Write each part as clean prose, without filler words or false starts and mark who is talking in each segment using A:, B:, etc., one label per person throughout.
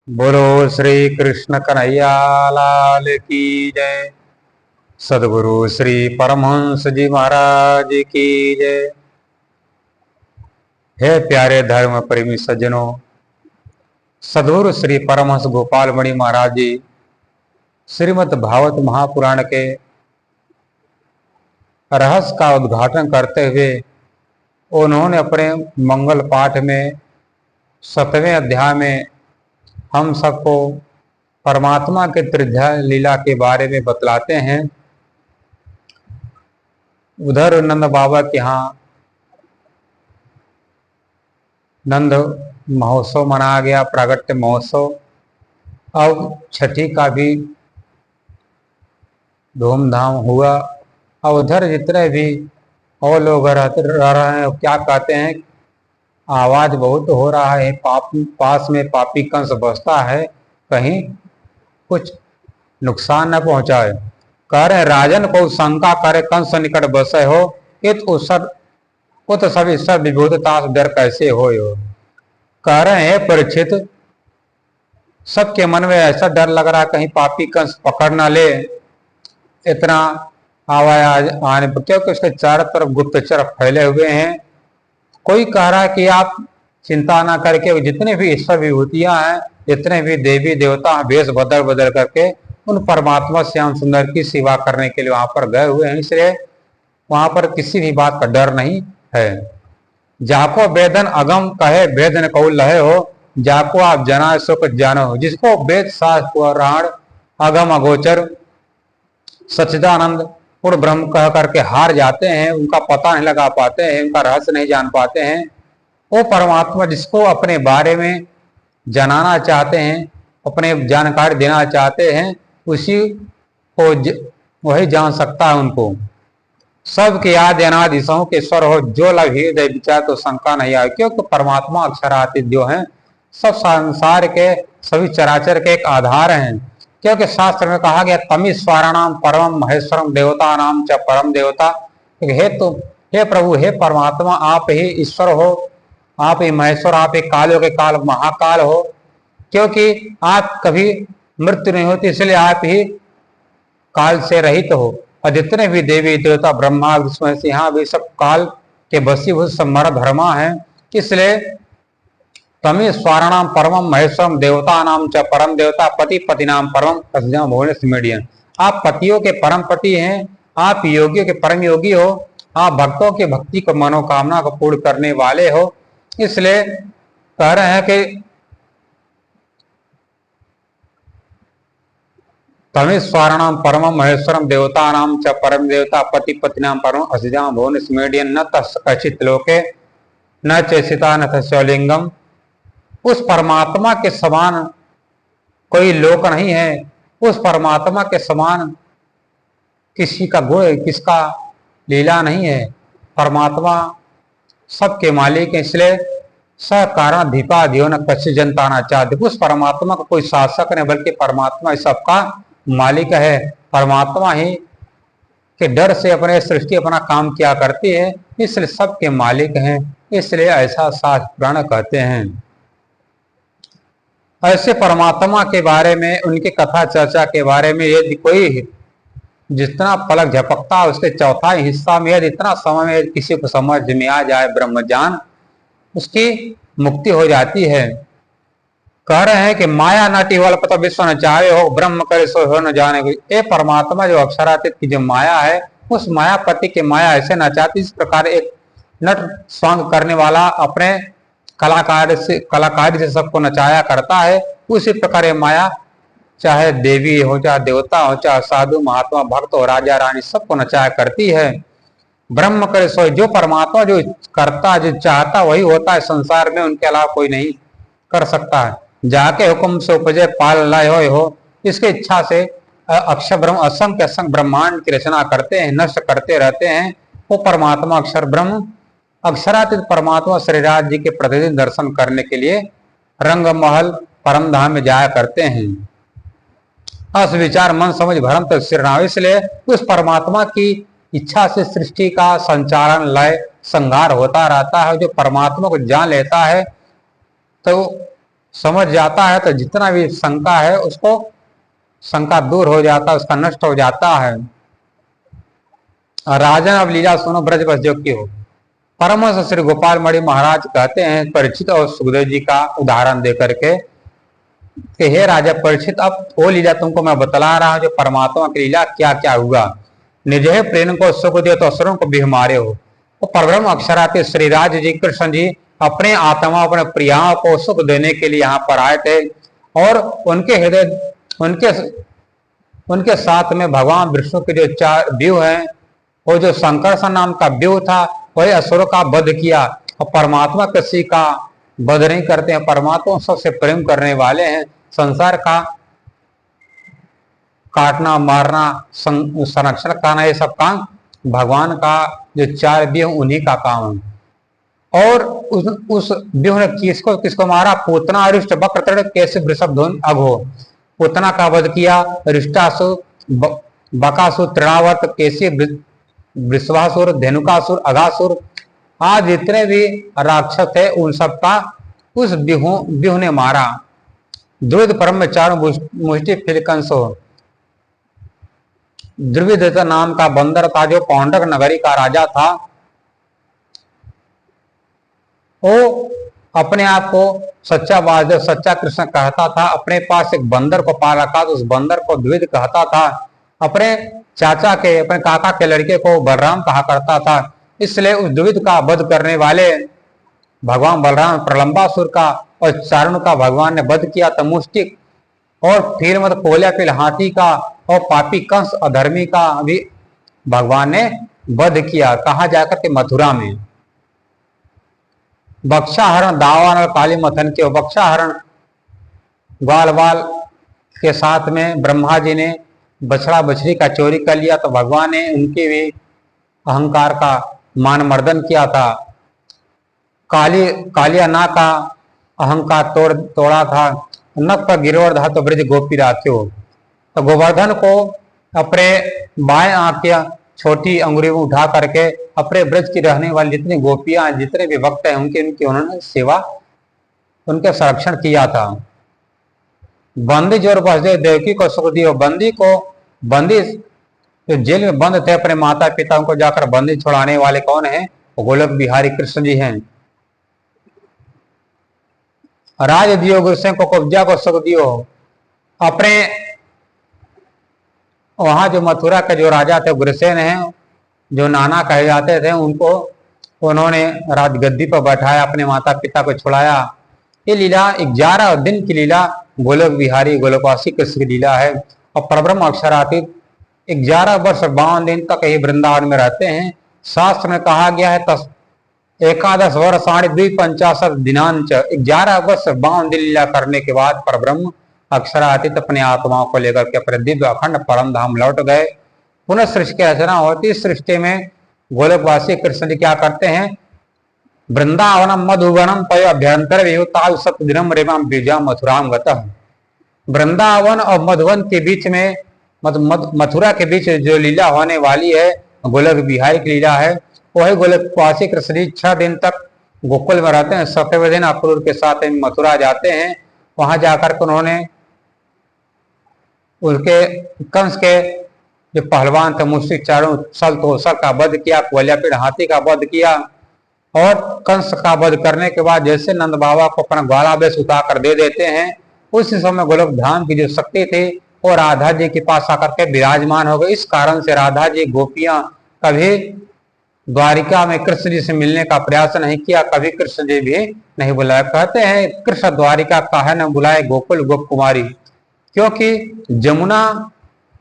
A: बोलो श्री कृष्ण कन्हैया लाल की जय। सदगुरु श्री परमहंस जी महाराज की जय। हे प्यारे धर्म प्रेमी सज्जनों, सदगुरु श्री परमहंस गोपाल मणि महाराज जी श्रीमद् भागवत महापुराण के रहस्य का उद्घाटन करते हुए उन्होंने अपने मंगल पाठ में 7वें अध्याय में हम सबको परमात्मा के त्रिध्याय लीला के बारे में बतलाते हैं। उधर नंद बाबा के यहाँ नंद महोत्सव मनाया गया, प्रागट्य महोत्सव। अब छठी का भी धूमधाम हुआ। और उधर जितने भी और लोग रह रहे हैं, क्या कहते हैं, आवाज बहुत हो रहा है, पास में पापी कंस बसता है, कहीं कुछ नुकसान न पहुंचाए। कह रहे राजन को शंका करे कंस निकट बसे हो, उत सब ईश्वर विभूतता डर कैसे हो। कह रहे हैं परीक्षित, सबके मन में ऐसा डर लग रहा है कहीं पापी कंस पकड़ ना ले, इतना आवाज आने पर, क्योंकि उसके चारों तरफ गुप्तचर फैले हुए हैं। कोई कह रहा है कि आप चिंता ना करके, जितने भी ईश्वर विभूतियां हैं, जितने भी देवी देवता वेश बदल बदल करके उन परमात्मा श्याम सुंदर की सेवा करने के लिए वहां पर गए हुए हैं, इसलिए वहां पर किसी भी बात का डर नहीं है। जाको वेदन अगम कहे वेदन कौ लहे हो, जाको आप जना सुख जानो। जिसको वेद शास्त्र पुराण अगम अगोचर सच्चिदानंद पूर्ण ब्रह्म कह करके हार जाते हैं, उनका पता नहीं लगा पाते हैं, उनका रहस्य नहीं जान पाते हैं, वो परमात्मा जिसको अपने बारे में जनाना चाहते हैं, अपने जानकारी देना चाहते हैं, उसी को वही जान सकता है उनको। सबके आदि अनादि सौ के स्वर हो, जो लभे दे विचार तो शंका नहीं आए। क्योंकि परमात्मा अक्षरातीत जो है सब संसार के सभी चराचर के एक आधार हैं। क्योंकि शास्त्र में कहा गया तमीश्वराणाम परम महेश्वरम देवता नाम च परम देवता। हे प्रभु, हे परमात्मा, आप ही ईश्वर हो, आप ही महेश्वर, आप ही कालों के काल महाकाल हो। क्योंकि आप कभी मृत्यु नहीं होती, इसलिए आप ही काल से रहित हो। और जितने भी देवी देवता ब्रह्मा विष्णु यहाँ भी सब काल के वशीभूत समर धर्मा है। इसलिए तमी स्वाराणाम परमम महेश्वरम देवता नाम च परम देवता पति पति नाम परम भुवनेश्वरीडियन। आप पतियों के परम पति हैं, आप योगियों के परम योगी हो, आप भक्तों के भक्ति को मनोकामना को पूर्ण करने वाले हो। इसलिए कह रहे हैं कि तमेश्वराणाम परम महेश्वरम देवता नाम च परम देवता पति पति नाम परम असिजाम भुवन स्मेडियन न तस्कचित लोके न चेसिता न तस्लिंगम। उस परमात्मा के समान कोई लोक नहीं है, उस परमात्मा के समान किसी का गुण, किसका लीला नहीं है। परमात्मा सबके मालिक है, इसलिए स कारण दीपा दियो न कच्छ जनता ना चाहते। उस परमात्मा का कोई शासक नहीं, बल्कि परमात्मा सबका मालिक है। परमात्मा ही के डर से अपने सृष्टि अपना काम किया करती है, इसलिए सबके मालिक हैं। इसलिए ऐसा शास्त्र पुराण कहते हैं। ऐसे परमात्मा के बारे में, उनकी कथा चर्चा के बारे में यदि कोई जितना पलक झपकता उसके चौथाई हिस्सा में यदि इतना समय में किसी को समझ में आ जाए ब्रह्म ज्ञान, उसकी मुक्ति हो जाती है। कह रहे हैं कि माया नटी वल पता विश्व न चाहे हो, ब्रह्म करे सो हो न जाने। ये परमात्मा जो अक्षरातीत की जो माया है, उस मायापति की माया ऐसे न चाहती। इस प्रकार एक नट स्वांग करने वाला अपने कलाकारी से सबको नचाया करता है, उसी प्रकार ये माया चाहे देवी हो, चाहे देवता हो, चाहे साधु महात्मा भक्त हो, राजा रानी, सबको नचाया करती है। ब्रह्म करे सो, जो परमात्मा जो करता, जो चाहता वही होता है संसार में, उनके अलावा कोई नहीं कर सकता है। जाके हुक्म से उपजे पाल लय हो, इसके इच्छा से अक्षर ब्रह्म असंख्य असंख्य ब्रह्मांड की रचना करते हैं, नष्ट करते रहते हैं। वो परमात्मा अक्षर ब्रह्म अक्षरातीत परमात्मा श्रीराज जी के प्रतिदिन दर्शन करने के लिए रंग महल परम धाम में जाया करते हैं। अस विचार मन समझ भरम तक श्रीनाम। इसलिए उस परमात्मा की इच्छा से सृष्टि का संचालन लय संहार होता रहता है। जो परमात्मा को जान लेता है तो समझ जाता है तो जितना भी शंका है उसको शंका दूर हो जाता है, उसका नष्ट हो जाता है। राजन अब लीला सुनो ब्रज बस जो की हो। परमहंस श्री गोपाल मणि महाराज कहते हैं परीक्षित और सुखदेव जी का उदाहरण दे करके कि हे राजा परीक्षित, अब वो लीला तुमको मैं बतला रहा हूं जो परमात्मा की लीला क्या क्या हुआ। निज प्रेम को सुख दे तो असुरों को भी हमारे हो। तो परब्रह्म अक्षराते श्री राज जी कृष्ण जी अपने आत्मा अपने प्रियाओं को सुख देने के लिए यहाँ पर आए थे और उनके हृदय उनके उनके साथ में भगवान विष्णु के जो चार व्यूह हैं, वो जो संकर्षण नाम का व्यूह था वही असुरों का वध किया। और परमात्मा किसी का वध नहीं करते हैं, परमात्मा सबसे प्रेम करने वाले हैं। संसार का काटना मारना संरक्षण करना ये सब काम भगवान का जो चार व्यूह उन्हीं का काम है। और उस व्यूह ने किसको किसको मारा? पूतना अरिष्ट वक्र कैसे वृषभ धुन अघो। पूतना का वध किया, रिष्टासुर बकासुर तृणावर्त केसी वृषभासुर धेनुकासुर अघासुर आज जितने भी राक्षस थे उन सब का उस व्यूह ने मारा। द्रुविद परम में चारों मुष्टि फिलकंसो। द्रुविद नाम का बंदर था जो पौंडक नगरी का राजा था। वो अपने आप को सच्चा वासुदेव सच्चा कृष्ण कहता था। अपने पास एक बंदर को पा रखा तो उस बंदर को द्विविद कहता था। अपने चाचा के अपने काका के लड़के को बलराम कहा करता था। इसलिए उस द्विविद का वध करने वाले भगवान बलराम प्रलंबासुर का और चारण का भगवान ने वध किया। तो मुष्टिक और फिर मत कोलिया पिल हाथी का और पापी कंस अधर्मी का भी भगवान ने वध किया। कहा जाकर के मथुरा में। बक्षाहरण दावान और काली मथन के बक्षाहरण ग्वाल बाल के साथ में ब्रह्मा जी ने बछड़ा बछड़ी का चोरी कर लिया तो भगवान ने उनके भी अहंकार का मान मर्दन किया था। कालिया ना का अहंकार तोड़ा था। नक पर गिरोर था तो ब्रज गोपी राख्यो। तो गोवर्धन को अपने बाएं आंख या छोटी अंगुली में उठा करके अपने ब्रज की रहने वाली जितनी गोपियां जितने भी भक्त हैं उनकी उन्होंने सेवा उनके संरक्षण किया था। बंदी जोर बसदेव देवकी को सुख दियो। बंदी जो जेल में बंद थे अपने माता पिता उनको जाकर बंदी छुड़ाने वाले कौन है? गोलक बिहारी कृष्ण जी हैं। राज दियो गुरुसेन को कुब्जा को सुख दियो। अपने वहां जो मथुरा के जो राजा थे गुरुसेन हैं जो नाना कहे जाते थे उनको उन्होंने राजगद्दी पर बैठाया अपने माता पिता को छुड़ाया। ये लीला 11 दिन की लीला गोलोक बिहारी गोलोकवासी कृष्ण की लीला है। और परब्रह्म अक्षरातीत 11 वर्ष 52 दिन तक ये वृंदावन में रहते हैं। शास्त्र में कहा गया है एकादश वर्षाणि 250 दिनांच 11 वर्ष 52 दिन लीला करने के बाद परब्रह्म अक्षरातीत अपने आत्माओं को लेकर के अपने दिव्य अखंड परम धाम लौट गए। पुनः सृष्टि की रचना होती। सृष्टि में गोलोकवासी कृष्ण जी क्या करते हैं? वृंदावनम मधुवनम तय अभ्यंतर विहुता सतदिनम रेवाम बीजा मथुराम गतः। वृंदावन और मधुवन के बीच में मथुरा के बीच जो लीला होने वाली है गोलोक बिहारी की लीला है। वही गोलोकवासी कृष्ण जी 6 दिन तक गोकुल में रहते हैं। 7वें दिन अक्रूर के साथ मथुरा जाते हैं। वहां जाकर के उन्होंने उनके कंस के जो पहलवान थे मुश्रिक चारों सल का वध किया। कोलियापीड़ हाथी का वध किया। और कंस का वध करने के बाद जैसे नंद बाबा को अपना ग्वाला बेस उतार कर दे देते हैं उस समय गोलोक धाम की जो शक्ति थी वो राधा जी के पास आकर के विराजमान हो गए। इस कारण से राधा जी गोपियां कभी द्वारिका में कृष्ण जी से मिलने का प्रयास नहीं किया, कभी कृष्ण जी भी नहीं बुलाया। कहते हैं कृष्ण द्वारिका काहे न बुलाए गोकुल गोप कुमारी, क्योंकि जमुना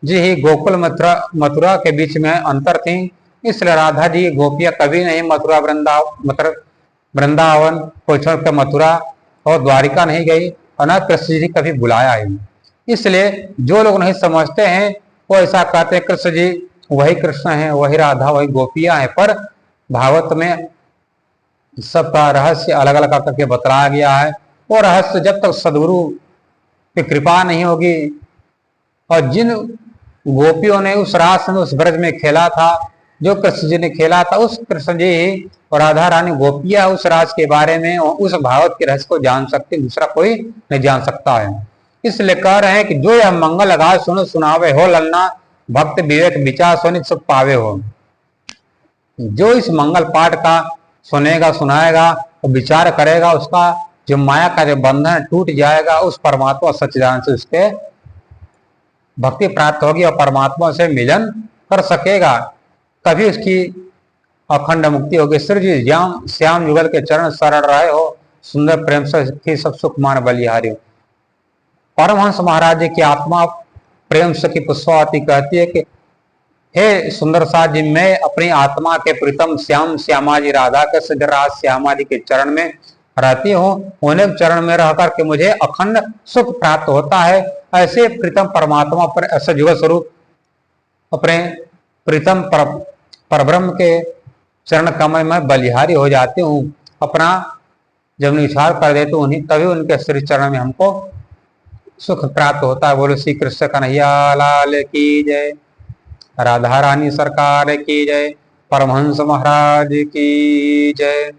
A: जी ही गोकुल मथुरा के बीच में अंतर थी। इसलिए राधा जी गोपियां कभी नहीं मथुरा वृंदावन को छोड़कर मथुरा और द्वारिका नहीं गई और न कृष्ण जी कभी बुलाया ही। इसलिए जो लोग नहीं समझते हैं वो ऐसा कहते हैं कृष्ण जी वही कृष्ण है, वही राधा, वही गोपियां हैं। पर भागवत में सबका रहस्य अलग अलग करके बतलाया गया है। वो रहस्य जब तक सदगुरु की कृपा नहीं होगी और जिन गोपियों ने उस रास में उस ब्रज में खेला था जो कृष्ण जी ने खेला था, उस कृष्ण जी और राधा रानी गोपियां उस राज के बारे में और उस भागवत के रहस्य को जान सकते, दूसरा कोई नहीं जान सकता है। इसलिए कह रहे हैं कि जो यह मंगल अगाध सुनो सुनावे हो ललना, भक्त विवेक विचार सोनित सुख पावे हो। जो इस मंगल पाठ का सुनेगा सुनाएगा और विचार करेगा, उसका जो माया का जो बंधन टूट जाएगा, उस परमात्मा सच्चिदानंद से उसके भक्ति प्राप्त होगी और परमात्मा से मिलन कर सकेगा, कभी उसकी अखंड मुक्ति होगी। श्री जी श्याम युगल के चरण शरण रहे हो, सुंदर प्रेम से सब सुख मान बलिहारी हो। परमहंस महाराज जी की आत्मा प्रेम से की पुष्पावती कहती है कि हे सुंदर साथ जी, मैं अपनी आत्मा के प्रीतम श्याम श्यामा जी राधा के सिद्धराज श्यामा जी के चरण में रहती हूँ। उन्हें चरण में रहकर के मुझे अखंड सुख प्राप्त होता है। ऐसे प्रीतम परमात्मा पर ऐसे जुगल स्वरूप अपने प्रीतम परब्रह्म के चरण कमल में बलिहारी हो जाती हूँ। अपना जब निछार कर देते उन्हीं तभी उनके श्री चरण में हमको सुख प्राप्त होता है। बोलो श्री कृष्ण कन्हैया लाल की जय, राधा रानी सरकार की जय, परमहंस महाराज की जय।